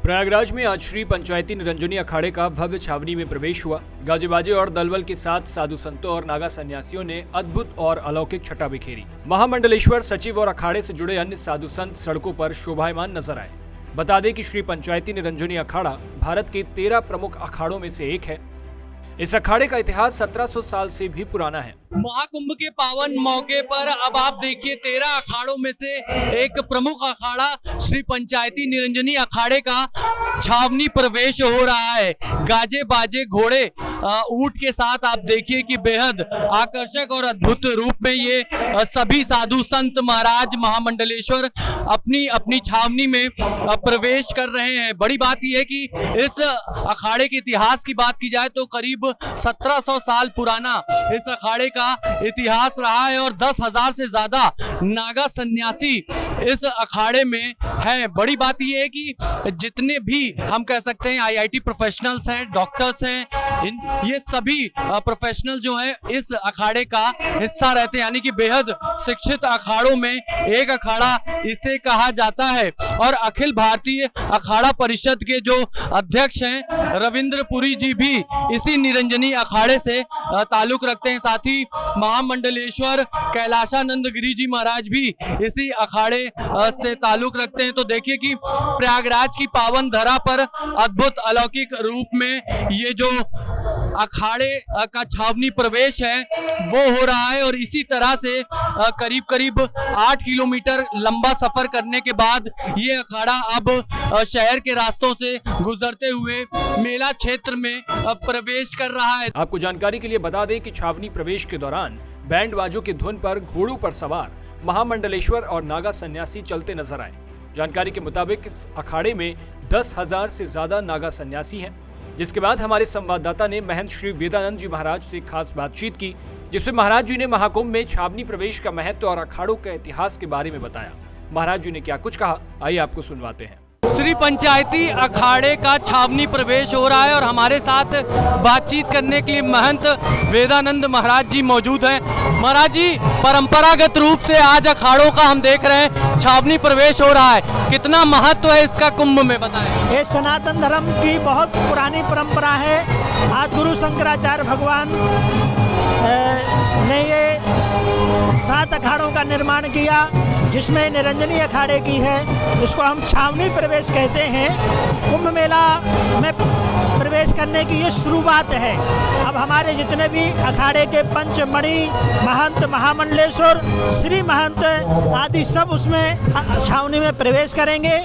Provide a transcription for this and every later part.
प्रयागराज में आज श्री पंचायती निरंजनी अखाड़े का भव्य छावनी में प्रवेश हुआ। गाजे बाजे और दलबल के साथ साधु संतों और नागा सन्यासियों ने अद्भुत और अलौकिक छटा बिखेरी। महामंडलेश्वर सचिव और अखाड़े से जुड़े अन्य साधु संत सड़कों पर शोभायमान नजर आए। बता दें कि श्री पंचायती निरंजनी अखाड़ा भारत के 13 प्रमुख अखाड़ों में से एक है। इस अखाड़े का इतिहास 1700 साल से भी पुराना है। महाकुंभ के पावन मौके पर अब आप देखिए 13 अखाड़ों में से एक प्रमुख अखाड़ा श्री पंचायती निरंजनी अखाड़े का छावनी प्रवेश हो रहा है। गाजे बाजे घोड़े ऊंट के साथ आप देखिए कि बेहद आकर्षक और अद्भुत रूप में ये सभी साधु संत महाराज महामंडलेश्वर अपनी अपनी छावनी में प्रवेश कर रहे हैं। बड़ी बात यह है कि इस अखाड़े के इतिहास की बात की जाए तो करीब 1700 साल पुराना इस अखाड़े का इतिहास रहा है और 10,000 से ज्यादा नागा सन्यासी इस अखाड़े में हैं। बड़ी बात यह है कि जितने भी हम कह सकते हैं आईआईटी प्रोफेशनल्स हैं, डॉक्टर्स हैं, ये सभी प्रोफेशनल जो हैं इस अखाड़े का हिस्सा रहते हैं, यानी कि बेहद शिक्षित अखाड़ों में एक अखाड़ा इसे कहा जाता है। और अखिल भारतीय अखाड़ा परिषद के जो अध्यक्ष हैं रविंद्र पुरी जी भी इसी निरंजनी अखाड़े से ताल्लुक रखते हैं। साथ ही महामंडलेश्वर कैलाशानंद गिरी जी महाराज भी इसी अखाड़े से ताल्लुक रखते हैं। तो देखिए कि प्रयागराज की पावन धरा पर अद्भुत अलौकिक रूप में ये जो अखाड़े का छावनी प्रवेश है वो हो रहा है। और इसी तरह से करीब करीब 8 किलोमीटर लंबा सफर करने के बाद ये अखाड़ा अब शहर के रास्तों से गुजरते हुए मेला क्षेत्र में प्रवेश कर रहा है। आपको जानकारी के लिए बता दें कि छावनी प्रवेश के दौरान बैंड बाजों की धुन पर घोड़ों पर सवार महामंडलेश्वर और नागा सन्यासी चलते नजर आए। जानकारी के मुताबिक इस अखाड़े में 10,000 से ज्यादा नागा सन्यासी हैं। जिसके बाद हमारे संवाददाता ने महंत श्री वेदानंद जी महाराज से खास बातचीत की, जिसमें महाराज जी ने महाकुंभ में छावनी प्रवेश का महत्व और अखाड़ों के इतिहास के बारे में बताया। महाराज जी ने क्या कुछ कहा, आइए आपको सुनवाते हैं। श्री पंचायती अखाड़े का छावनी प्रवेश हो रहा है और हमारे साथ बातचीत करने के लिए महंत वेदानंद महाराज जी मौजूद हैं। महाराज जी, परंपरागत रूप से आज अखाड़ों का हम देख रहे हैं छावनी प्रवेश हो रहा है, कितना महत्व है इसका कुंभ में, बताएं। ये सनातन धर्म की बहुत पुरानी परंपरा है। आदि गुरु शंकराचार्य भगवान ने ये 7 अखाड़ों का निर्माण किया, जिसमें निरंजनी अखाड़े की है, इसको हम छावनी प्रवेश कहते हैं। कुंभ मेला में प्रवेश करने की ये शुरुआत है। अब हमारे जितने भी अखाड़े के पंचमणि महंत, महामंडलेश्वर, श्री महंत आदि सब उसमें छावनी में प्रवेश करेंगे।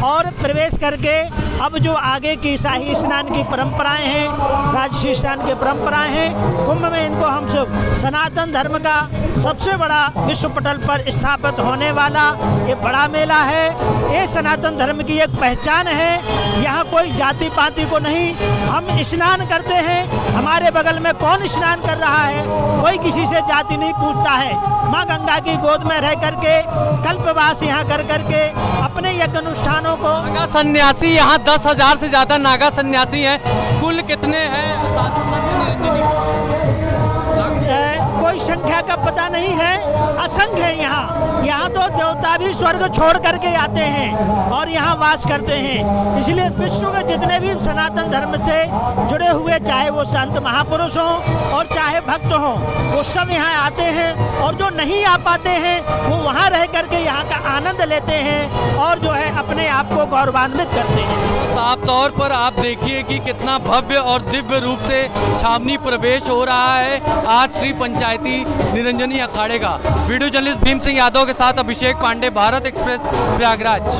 और प्रवेश करके अब जो आगे की शाही स्नान की परंपराएं हैं, राजसी स्नान की परंपराएं हैं, कुंभ में इनको हम सब सनातन धर्म का सबसे बड़ा विश्व पटल पर स्थापित होने वाला ये बड़ा मेला है। ये सनातन धर्म की एक पहचान है। यहाँ कोई जाति पाति को नहीं, हम स्नान करते हैं, हमारे बगल में कौन स्नान कर रहा है, कोई किसी से जाति नहीं पूछता है। माँ गंगा की गोद में रह करके कल्पवास यहाँ कर करके अपने यज्ञ अनुष्ठानों को। नागा सन्यासी यहाँ 10,000 से ज्यादा नागा सन्यासी हैं। कुल कितने हैं साधु संत निरंजनी? कोई संख्या का पता नहीं है, असंख्य है यहाँ तो देवता भी स्वर्ग छोड़ करके आते हैं और यहाँ वास करते हैं। इसलिए विश्व के जितने भी सनातन धर्म से जुड़े हुए, चाहे वो संत महापुरुष हों और चाहे भक्त हों, वो सब यहाँ आते हैं। और जो नहीं आ पाते हैं वो वहाँ रह करके यहाँ का आनंद लेते हैं और जो है अपने आप को गौरवान्वित करते हैं। साफ तौर पर आप देखिए कि कितना भव्य और दिव्य रूप से छावनी प्रवेश हो रहा है आज श्री पंचायती निरंजनी अखाड़े का। वीडियो जर्नलिस्ट भीम सिंह यादव के साथ अभिषेक पांडे, भारत एक्सप्रेस, प्रयागराज।